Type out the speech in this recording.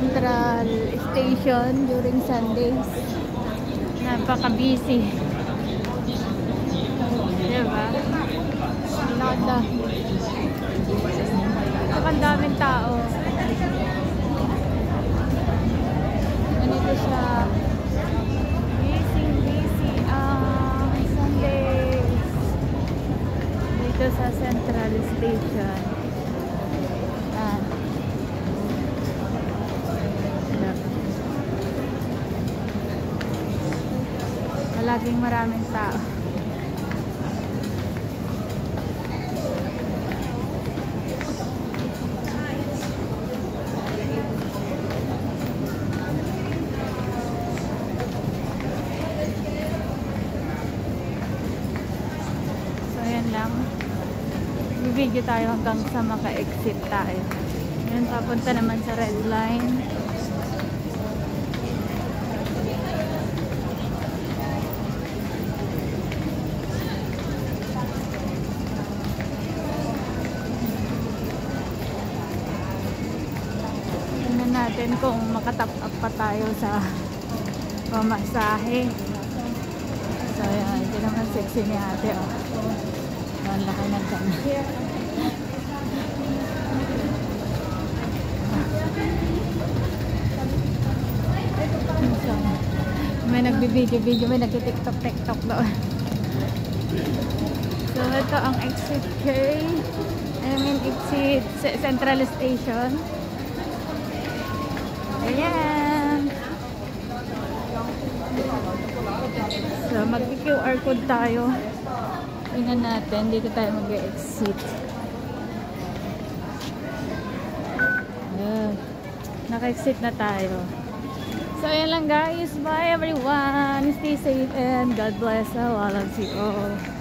Central Station during Sundays. Napaka-busy. Diba? Lada. Ang daming tao. Ganito siya. Busy ang Sundays. Dito sa Central Station. Laging maraming tao. So ayan lang. Video tayo hanggang sa maka-exit tayo. Ayan, papunta naman sa red line. Natin kung makatap up pa tayo sa pamasahe. So yan, hindi naman sexy ni ate, oh. Ang laki ng tiyan. So, may nagbibideo-video, may nagtitiktok-tiktok doon. So ito ang exit K, exit Central Station. Ayan. So, mag-QR code tayo. Tingnan natin. Dito tayo mag-exit. Ayan. Naka-exit na tayo. So, ayan lang guys. Bye everyone. Stay safe and God bless all of you all.